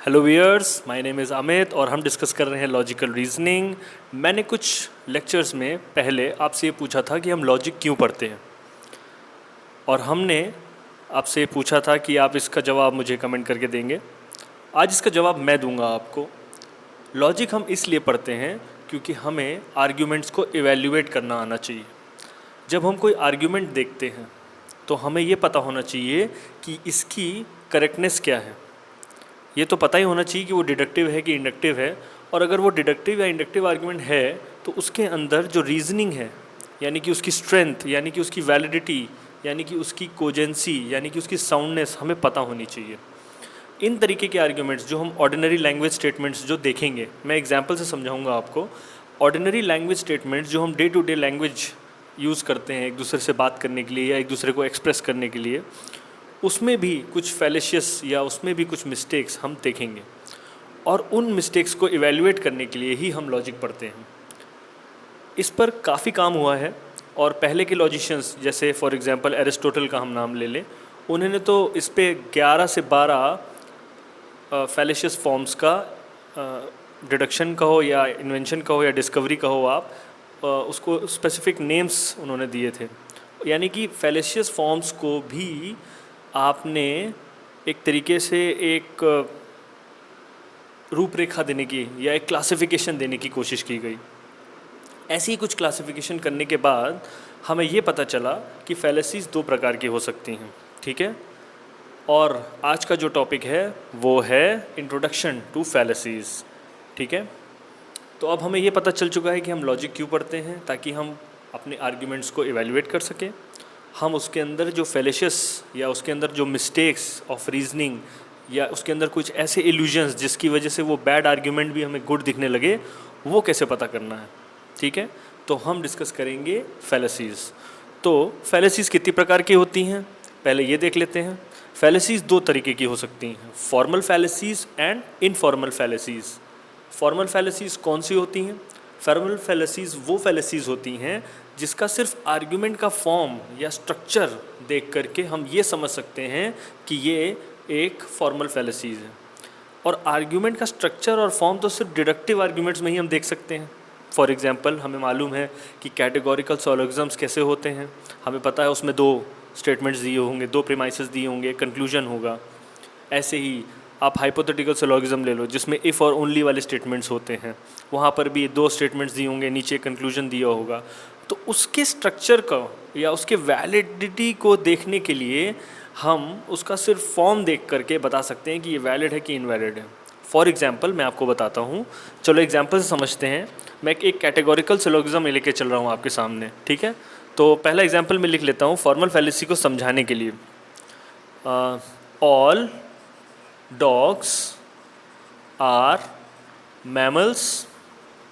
Hello viewers, my name is Amit और हम discuss कर रहे हैं लॉजिकल रीजनिंग। मैंने कुछ लेक्चर्स में पहले आपसे ये पूछा था कि हम लॉजिक क्यों पढ़ते हैं, और हमने आपसे पूछा था कि आप इसका जवाब मुझे कमेंट करके देंगे। आज इसका जवाब मैं दूंगा आपको। लॉजिक हम इसलिए पढ़ते हैं क्योंकि हमें आर्ग्यूमेंट्स को इवैल्यूएट करना आना चाहिए। जब हम कोई आर्ग्यूमेंट देखते हैं तो हमें ये पता होना चाहिए कि इसकी करेक्टनेस क्या है। ये तो पता ही होना चाहिए कि वो डिडक्टिव है कि इंडक्टिव है, और अगर वो डिडक्टिव या इंडक्टिव आर्गुमेंट है तो उसके अंदर जो रीजनिंग है, यानी कि उसकी स्ट्रेंथ, यानी कि उसकी वैलिडिटी, यानी कि उसकी कोजेंसी, यानी कि उसकी साउंडनेस हमें पता होनी चाहिए। इन तरीके के आर्ग्यूमेंट्स जो हम ऑर्डिनरी लैंग्वेज स्टेटमेंट्स जो देखेंगे, मैं एग्जांपल से समझाऊंगा आपको। ऑर्डिनरी लैंग्वेज स्टेटमेंट्स जो हम day to day language use करते हैं एक दूसरे से बात करने के लिए या एक दूसरे को एक्सप्रेस करने के लिए, उसमें भी कुछ फैलेशियस या उसमें भी कुछ मिस्टेक्स हम देखेंगे, और उन मिस्टेक्स को इवैल्यूएट करने के लिए ही हम लॉजिक पढ़ते हैं। इस पर काफ़ी काम हुआ है, और पहले के लॉजिशियंस जैसे फॉर एग्जांपल एरिस्टोटल का हम नाम ले लें, उन्होंने तो इस पे 11 से 12 फैलेशियस फॉर्म्स का डिडक्शन कहो या इन्वेंशन कहो या डिस्कवरी कहो, आप उसको स्पेसिफिक नेम्स उन्होंने दिए थे। यानी कि फैलेशियस फॉर्म्स को भी आपने एक तरीके से एक रूपरेखा देने की या एक क्लासिफिकेशन देने की कोशिश की गई। ऐसी ही कुछ क्लासिफिकेशन करने के बाद हमें ये पता चला कि फैलेसीज 2 प्रकार की हो सकती हैं, ठीक है। और आज का जो टॉपिक है वो है इंट्रोडक्शन टू फैलेसीज, ठीक है। तो अब हमें ये पता चल चुका है कि हम लॉजिक क्यों पढ़ते हैं, ताकि हम अपने आर्ग्यूमेंट्स को इवैल्यूएट कर सकें। हम उसके अंदर जो फैलेशियस या उसके अंदर जो मिस्टेक्स ऑफ रीजनिंग या उसके अंदर कुछ ऐसे इल्यूजन्स जिसकी वजह से वो बैड आर्ग्यूमेंट भी हमें गुड दिखने लगे, वो कैसे पता करना है, ठीक है। तो हम डिस्कस करेंगे फैलेसीज। तो फैलेसीज कितनी प्रकार की होती हैं, पहले ये देख लेते हैं। फैलेसीज 2 तरीके की हो सकती हैं, फॉर्मल फैलेसीज एंड इनफॉर्मल फैलेसीज। फॉर्मल फैलेसीज कौन सी होती हैं? फॉर्मल फैलेसीज वो फैलेसीज होती हैं जिसका सिर्फ आर्ग्यूमेंट का फॉर्म या स्ट्रक्चर देख करके हम ये समझ सकते हैं कि ये एक फॉर्मल फैलेसीज है। और आर्ग्यूमेंट का स्ट्रक्चर और फॉर्म तो सिर्फ डिडक्टिव आर्ग्यूमेंट्स में ही हम देख सकते हैं। फॉर एग्जांपल, हमें मालूम है कि कैटेगोरिकल सोलोगिज्म्स कैसे होते हैं, हमें पता है उसमें 2 स्टेटमेंट्स दिए होंगे, 2 प्रीमाइसेस दिए होंगे, कंक्लूजन होगा। ऐसे ही आप हाइपोथेटिकल सिलोगिज्म ले लो जिसमें इफ़ और ओनली वाले स्टेटमेंट्स होते हैं, वहाँ पर भी 2 स्टेटमेंट्स दिए होंगे, नीचे कंक्लूजन दिया होगा। तो उसके स्ट्रक्चर का या उसके वैलिडिटी को देखने के लिए हम उसका सिर्फ फॉर्म देख करके बता सकते हैं कि ये वैलिड है कि इनवैलिड है। फॉर एग्जांपल मैं आपको बताता हूँ, चलो एग्जांपल से समझते हैं। मैं एक कैटेगोरिकल सिलोगिज्म लेके चल रहा हूँ आपके सामने, ठीक है। तो पहला एग्जांपल मैं लिख लेता हूँ फॉर्मल फैलेसी को समझाने के लिए। ऑल डॉग्स आर मैमल्स,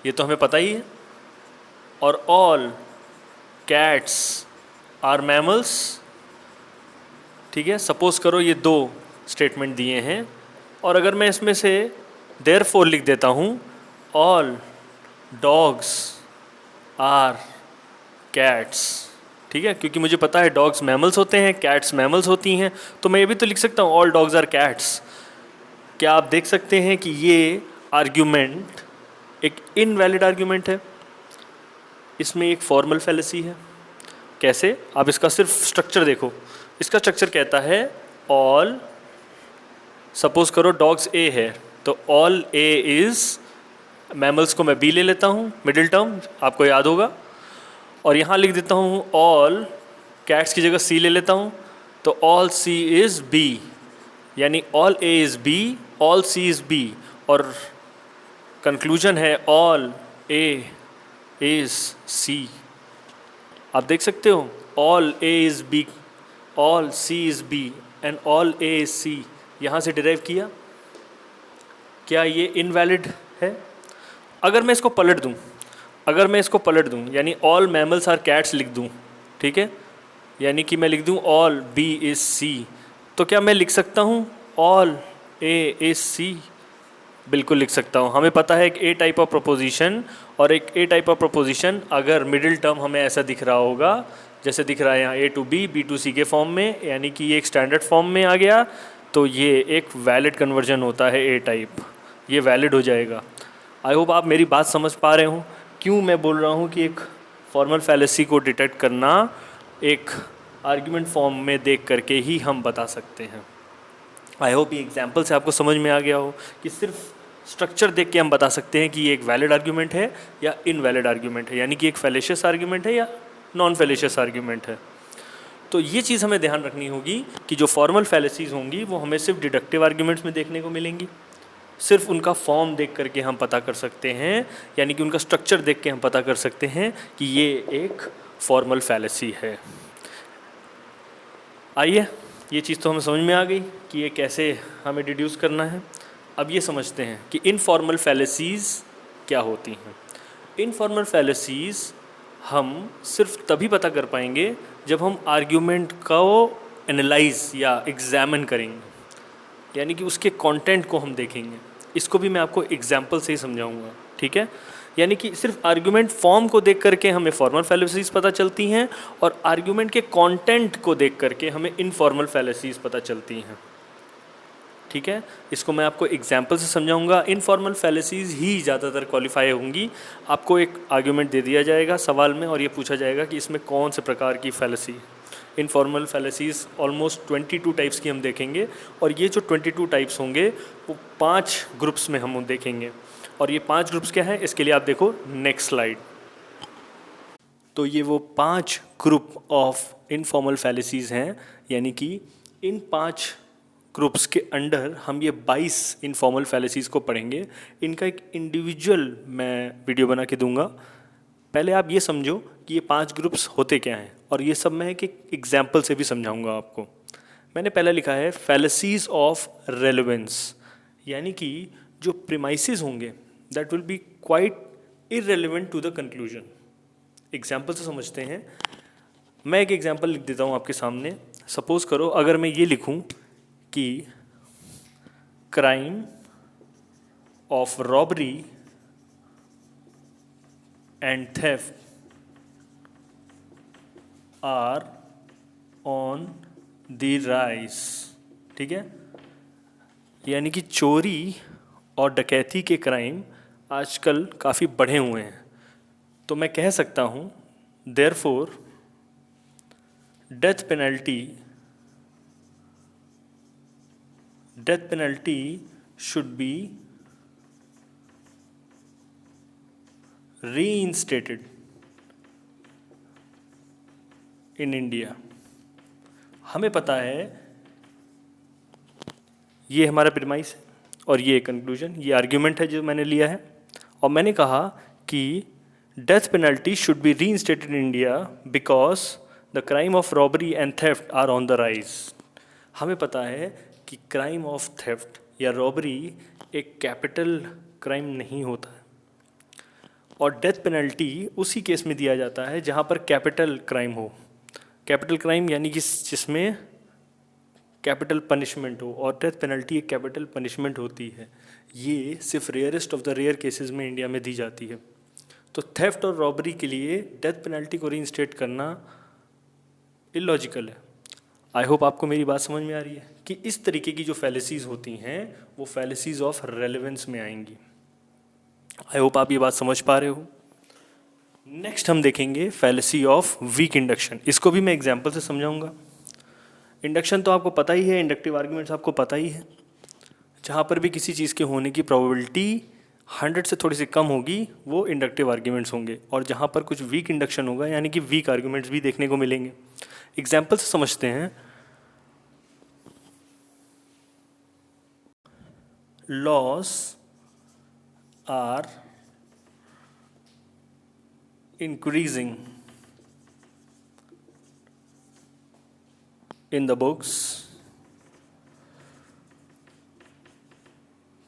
ये तो हमें पता ही है, और ऑल कैट्स आर मैमल्स, ठीक है। सपोज करो ये 2 स्टेटमेंट दिए हैं, और अगर मैं इसमें से देयरफॉर लिख देता हूँ ऑल डॉग्स आर कैट्स, ठीक है, क्योंकि मुझे पता है डॉग्स मैमल्स होते हैं, कैट्स मैमल्स होती हैं, तो मैं ये भी तो लिख सकता हूँ ऑल डॉग्स आर कैट्स। क्या आप देख सकते हैं कि ये आर्ग्यूमेंट एक इनवैलिड आर्ग्यूमेंट है, इसमें एक फॉर्मल फैलेसी है। कैसे? आप इसका सिर्फ स्ट्रक्चर देखो। इसका स्ट्रक्चर कहता है ऑल, सपोज करो डॉग्स ए है, तो ऑल ए इज़, मैमल्स को मैं बी ले लेता हूँ, मिडिल टर्म आपको याद होगा, और यहाँ लिख देता हूँ ऑल कैट्स की जगह सी ले लेता हूँ, तो ऑल सी इज़ बी, यानी all A is B, all C is B, और कंक्लूजन है ऑल ए इज़ सी। आप देख सकते हो all A is B, all C is B and all A is C, यहाँ से डिराइव किया। क्या ये इनवैलिड है? अगर मैं इसको पलट दूँ, अगर मैं इसको पलट दूँ यानी ऑल मैमल्स आर कैट्स लिख दूँ, ठीक है, यानी कि मैं लिख दूँ ऑल बी इज़ सी, तो क्या मैं लिख सकता हूँ ऑल ए इज़ सी? बिल्कुल लिख सकता हूँ। हमें पता है एक ए टाइप ऑफ प्रोपोजिशन और एक ए टाइप ऑफ प्रोपोजिशन अगर मिडिल टर्म हमें ऐसा दिख रहा होगा, जैसे दिख रहा है यहाँ ए टू बी, बी टू सी के फॉर्म में, यानी कि ये एक स्टैंडर्ड फॉर्म में आ गया, तो ये एक वैलिड कन्वर्जन होता है ए टाइप, ये वैलिड हो जाएगा। आई होप आप मेरी बात समझ पा रहे हो क्यों मैं बोल रहा हूँ कि एक फॉर्मल फैलेसी को डिटेक्ट करना एक आर्ग्यूमेंट फॉर्म में देख करके ही हम बता सकते हैं। आई होप ये एग्जाम्पल से आपको समझ में आ गया हो कि सिर्फ स्ट्रक्चर देख के हम बता सकते हैं कि ये एक वैलिड आर्ग्यूमेंट है या इनवैलिड आर्ग्यूमेंट है, यानी कि एक फैलेशियस आर्ग्यूमेंट है या नॉन फैलेशियस आर्ग्यूमेंट है। तो ये चीज़ हमें ध्यान रखनी होगी कि जो फॉर्मल फैलेसीज होंगी वो हमें सिर्फ डिडक्टिव आर्ग्यूमेंट्स में देखने को मिलेंगी, सिर्फ उनका फॉर्म देख करके हम पता कर सकते हैं, यानी कि उनका स्ट्रक्चर देख के हम पता कर सकते हैं कि ये एक फॉर्मल फैलेसी है। आइए, ये चीज़ तो हमें समझ में आ गई कि ये कैसे हमें डिड्यूस करना है। अब ये समझते हैं कि इनफॉर्मल फैलेसीज क्या होती हैं। इनफॉर्मल फैलेसीज हम सिर्फ तभी पता कर पाएंगे जब हम आर्ग्यूमेंट को एनालाइज या एग्जामिन करेंगे, यानी कि उसके कंटेंट को हम देखेंगे। इसको भी मैं आपको एग्जाम्पल से ही समझाऊंगा, ठीक है। यानी कि सिर्फ आर्ग्यूमेंट फॉर्म को देख करके हमें फॉर्मल फैलेसीज पता चलती हैं और आर्ग्यूमेंट के कंटेंट को देख करके हमें इनफॉर्मल फैलेसीज पता चलती हैं, ठीक है। इसको मैं आपको एग्जाम्पल से समझाऊंगा। इनफॉर्मल फैलेसीज ही ज़्यादातर क्वालिफाई होंगी। आपको एक आर्ग्यूमेंट दे दिया जाएगा सवाल में और ये पूछा जाएगा कि इसमें कौन से प्रकार की फैलेसी। इनफॉर्मल फैलेसीज ऑलमोस्ट 22 टाइप्स की हम देखेंगे और ये जो 22 टाइप्स होंगे वो 5 ग्रुप्स में हम देखेंगे। और ये 5 ग्रुप्स क्या है, इसके लिए आप देखो नेक्स्ट स्लाइड। तो ये वो 5 ग्रुप ऑफ इनफॉर्मल फैलेसीज हैं, यानी कि इन 5 ग्रुप्स के अंडर हम ये 22 इनफॉर्मल फैलेसीज को पढ़ेंगे। इनका एक इंडिविजुअल मैं वीडियो बना के दूंगा। पहले आप ये समझो कि ये 5 ग्रुप्स होते क्या हैं, और ये सब मैं एक एग्जाम्पल से भी समझाऊंगा आपको। मैंने पहले लिखा है फैलेसीज ऑफ रेलेवेंस, यानी कि जो प्रीमाइसेस होंगे that will be quite irrelevant to the conclusion. Example से समझते हैं। मैं एक एग्जाम्पल लिख देता हूँ आपके सामने। सपोज करो अगर मैं ये लिखूँ कि crime of robbery and theft are on the rise, ठीक है। यानी कि चोरी और डकैती के क्राइम आजकल काफ़ी बढ़े हुए हैं। तो मैं कह सकता हूँ therefore death penalty should B reinstated in India. हमें पता है ये हमारा प्रीमाइस है और ये कंक्लूजन, ये आर्ग्यूमेंट है जो मैंने लिया है। और मैंने कहा कि death penalty should be reinstated in India because the crime of robbery and theft are on the rise. हमें पता है कि क्राइम ऑफ थेफ्ट या रॉबरी एक कैपिटल क्राइम नहीं होता है, और डेथ पेनल्टी उसी केस में दिया जाता है जहाँ पर कैपिटल क्राइम हो। कैपिटल क्राइम यानी कि जिसमें कैपिटल पनिशमेंट हो, और डेथ पेनल्टी एक कैपिटल पनिशमेंट होती है। ये सिर्फ rarest of the rare cases में इंडिया में दी जाती है। तो थेफ्ट और रॉबरी के लिए डेथ पेनल्टी को रीइंस्टेट करना इलॉजिकल है। आई होप आपको मेरी बात समझ में आ रही है कि इस तरीके की जो फैलेसीज होती हैं वो फैलेसीज ऑफ रेलेवेंस में आएंगी। आई होप आप ये बात समझ पा रहे हो। नेक्स्ट हम देखेंगे फैलेसी ऑफ वीक इंडक्शन। इसको भी मैं एग्जांपल से समझाऊंगा। इंडक्शन तो आपको पता ही है, इंडक्टिव आर्ग्यूमेंट्स आपको पता ही है। जहाँ पर भी किसी चीज़ के होने की प्रोबेबिलिटी 100 से थोड़ी सी कम होगी वो इंडक्टिव आर्ग्यूमेंट्स होंगे, और जहाँ पर कुछ वीक इंडक्शन होगा यानी कि वीक आर्ग्यूमेंट्स भी देखने को मिलेंगे। एग्जाम्पल से समझते हैं। Laws are increasing in the books,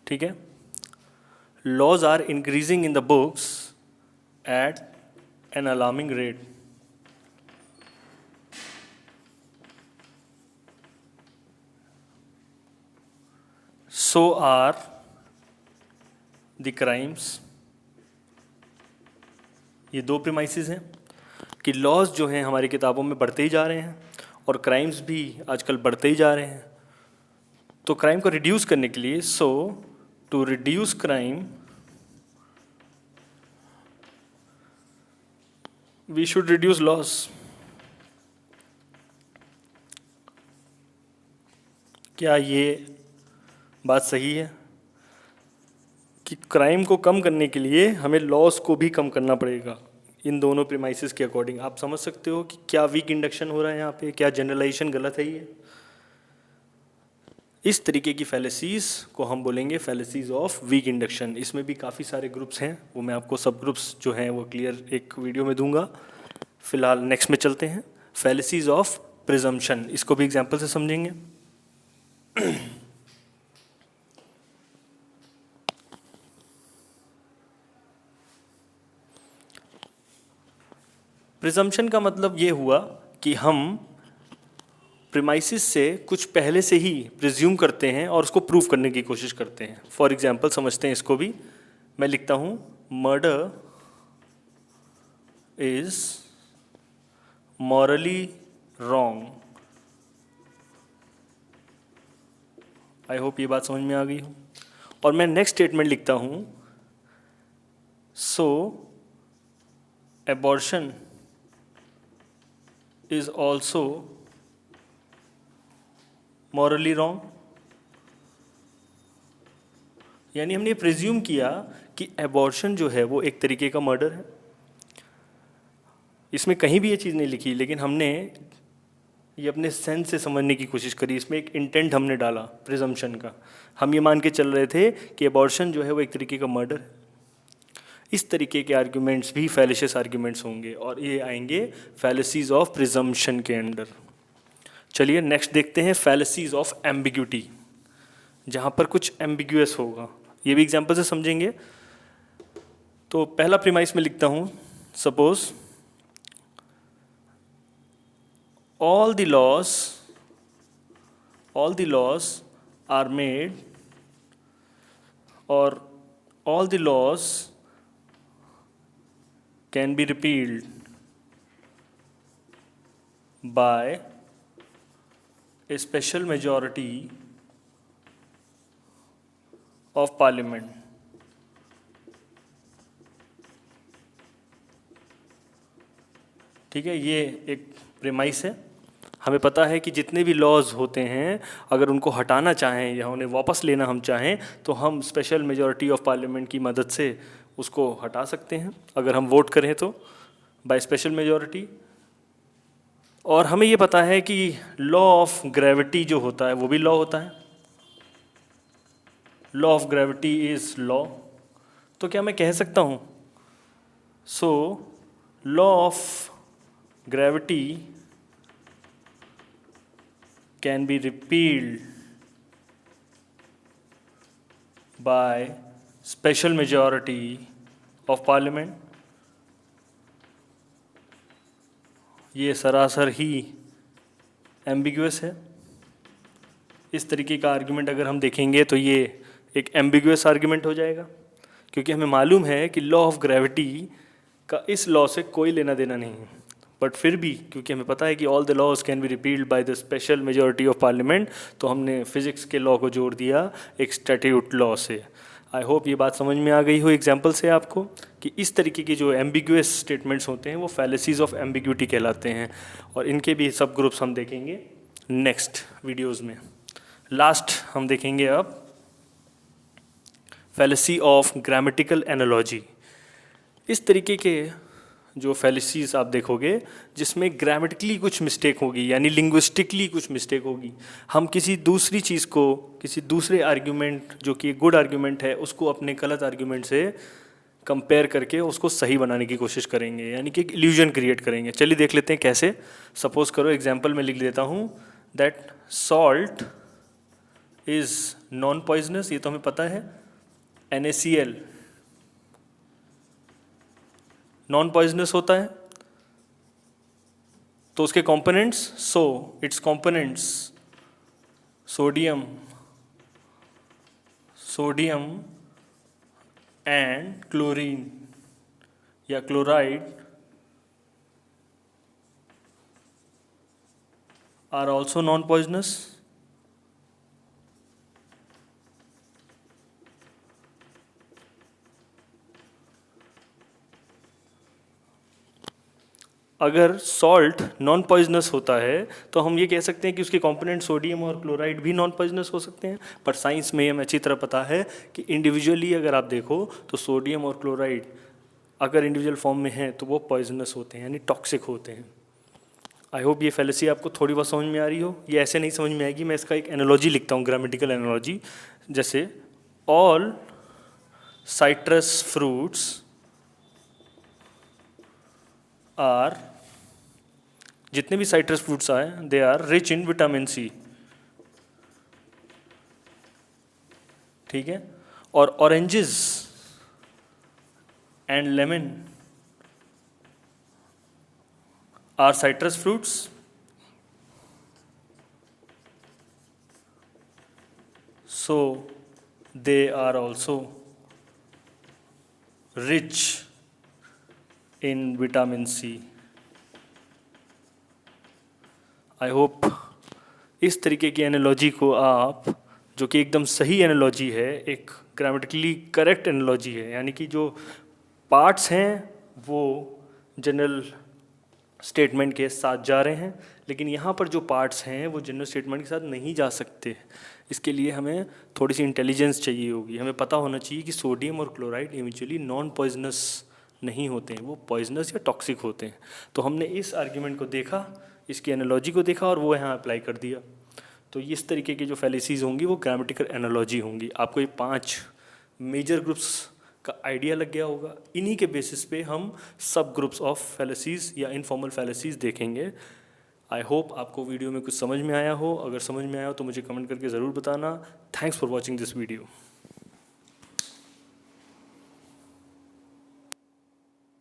ठीक है। Laws are increasing in the books at an alarming rate. So are the crimes. ये दो प्रीमाइसेस हैं कि लॉज जो हैं हमारी किताबों में बढ़ते ही जा रहे हैं और क्राइम्स भी आजकल बढ़ते ही जा रहे हैं। तो क्राइम को रिड्यूस करने के लिए, so to reduce crime we should reduce laws. क्या ये बात सही है कि क्राइम को कम करने के लिए हमें लॉस को भी कम करना पड़ेगा? इन दोनों प्रीमाइसेस के अकॉर्डिंग आप समझ सकते हो कि क्या वीक इंडक्शन हो रहा है यहाँ पे, क्या जनरलाइजेशन गलत है ये। इस तरीके की फैलेसीज को हम बोलेंगे फैलेसीज ऑफ वीक इंडक्शन। इसमें भी काफ़ी सारे ग्रुप्स हैं, वो मैं आपको सब ग्रुप्स जो हैं वो क्लियर एक वीडियो में दूंगा। फिलहाल नेक्स्ट में चलते हैं, फैलेसीज ऑफ प्रिजम्पशन। इसको भी एग्जाम्पल से समझेंगे। प्रिजम्पशन का मतलब ये हुआ कि हम प्रीमाइसिस से कुछ पहले से ही प्रिज्यूम करते हैं और उसको प्रूव करने की कोशिश करते हैं। फॉर एग्जाम्पल समझते हैं इसको भी। मैं लिखता हूँ murder is morally wrong. I hope ये बात समझ में आ गई हो। और मैं नेक्स्ट स्टेटमेंट लिखता हूँ so abortion is also morally wrong. यानी हमने प्रिज्यूम किया कि एबॉर्शन जो है वो एक तरीके का मर्डर है। इसमें कहीं भी ये चीज़ नहीं लिखी, लेकिन हमने ये अपने सेंस से समझने की कोशिश करी। इसमें एक इंटेंट हमने डाला प्रिजम्पशन का। हम ये मान के चल रहे थे कि एबॉर्शन जो है वो एक तरीके का मर्डर है। इस तरीके के आर्ग्यूमेंट्स भी फैलेशियस आर्ग्यूमेंट्स होंगे और ये आएंगे फैलेसीज ऑफ प्रिजम्पशन के अंडर। चलिए नेक्स्ट देखते हैं फैलेसीज ऑफ एम्बिग्यूटी, जहाँ पर कुछ एम्बिग्यूअस होगा। ये भी एग्जाम्पल से समझेंगे। तो पहला प्रीमाइस में लिखता हूँ suppose all the laws are made, or all the laws can be repealed by a special majority of parliament। ठीक है, ये एक प्रीमाइस है। हमें पता है कि जितने भी लॉज होते हैं अगर उनको हटाना चाहें या उन्हें वापस लेना हम चाहें तो हम स्पेशल मेजॉरिटी ऑफ पार्लियामेंट की मदद से उसको हटा सकते हैं, अगर हम वोट करें तो बाय स्पेशल मेजॉरिटी। और हमें ये पता है कि लॉ ऑफ ग्रेविटी जो होता है वो भी लॉ होता है। Law of gravity is law. तो क्या मैं कह सकता हूँ so law of gravity can be repealed by special majority of parliament। ये सरासर ही एम्बिगुअस है। इस तरीके का आर्गुमेंट अगर हम देखेंगे तो ये एक एम्बिगुअस आर्गुमेंट हो जाएगा, क्योंकि हमें मालूम है कि लॉ ऑफ ग्रेविटी का इस लॉ से कोई लेना देना नहीं है। बट फिर भी क्योंकि हमें पता है कि all the laws can be repealed by the special majority of parliament, तो हमने फिजिक्स के लॉ को जोड़ दिया एक स्टैट्यूट लॉ से। आई होप ये बात समझ में आ गई हो एग्जाम्पल से आपको कि इस तरीके की जो एम्बिगुअस स्टेटमेंट्स होते हैं वो फैलेसीज ऑफ एम्बिग्यूटी कहलाते हैं, और इनके भी सब ग्रुप्स हम देखेंगे नेक्स्ट वीडियोज़ में। लास्ट हम देखेंगे अब फैलेसी ऑफ ग्रामेटिकल एनालॉजी। इस तरीके के जो फैलेसीज आप देखोगे जिसमें ग्रामेटिकली कुछ मिस्टेक होगी, यानी लिंग्विस्टिकली कुछ मिस्टेक होगी। हम किसी दूसरी चीज़ को, किसी दूसरे आर्ग्यूमेंट जो कि गुड आर्ग्यूमेंट है, उसको अपने गलत आर्ग्यूमेंट से कंपेयर करके उसको सही बनाने की कोशिश करेंगे, यानी कि एक इल्यूजन क्रिएट करेंगे। चलिए देख लेते हैं कैसे। सपोज करो एग्जाम्पल में लिख देता हूँ that salt is non poisonous. ये तो हमें पता है, NaCl नॉन पॉइजनस होता है। तो उसके components, so its components sodium and chlorine या chloride are also non poisonous. अगर सॉल्ट नॉन पॉइजनस होता है तो हम ये कह सकते हैं कि उसके कंपोनेंट सोडियम और क्लोराइड भी नॉन पॉइजनस हो सकते हैं, पर साइंस में हमें अच्छी तरह पता है कि इंडिविजुअली अगर आप देखो तो सोडियम और क्लोराइड अगर इंडिविजुअल फॉर्म में हैं तो वो पॉइजनस होते हैं, यानी टॉक्सिक होते हैं। आई होप ये फैलेसी आपको थोड़ी बहुत समझ में आ रही हो। ये ऐसे नहीं समझ में आएगी, मैं इसका एक एनालॉजी लिखता हूँ, ग्रामेटिकल एनालॉजी। जैसे ऑल साइट्रस फ्रूट्स आर, जितने भी साइट्रस फ्रूट्स आए they are rich in vitamin C, ठीक है। और oranges and lemon are citrus fruits so they are also rich in vitamin C। I hope इस तरीके की एनालॉजी को आप, जो कि एकदम सही एनालॉजी है, एक ग्रामेटिकली करेक्ट एनालॉजी है, यानी कि जो पार्ट्स हैं वो जनरल स्टेटमेंट के साथ जा रहे हैं, लेकिन यहाँ पर जो पार्ट्स हैं वो जनरल स्टेटमेंट के साथ नहीं जा सकते। इसके लिए हमें थोड़ी सी इंटेलिजेंस चाहिए होगी, हमें पता होना चाहिए कि सोडियम और क्लोराइड इवेंचुअली नॉन पॉइजनस नहीं होते हैं, वो पॉइजनस या टॉक्सिक होते हैं। तो हमने इस आर्ग्यूमेंट को देखा, इसकी एनालॉजी को देखा और वो यहाँ अप्लाई कर दिया। तो इस तरीके की जो फैलेसीज होंगी वो ग्रामेटिकल एनालॉजी होंगी। आपको ये 5 मेजर ग्रुप्स का आइडिया लग गया होगा। इन्हीं के बेसिस पे हम सब ग्रुप्स ऑफ फैलेसीज या इनफॉर्मल फैलेसीज देखेंगे। आई होप आपको वीडियो में कुछ समझ में आया हो। अगर समझ में आया हो तो मुझे कमेंट करके ज़रूर बताना। Thanks for watching this video.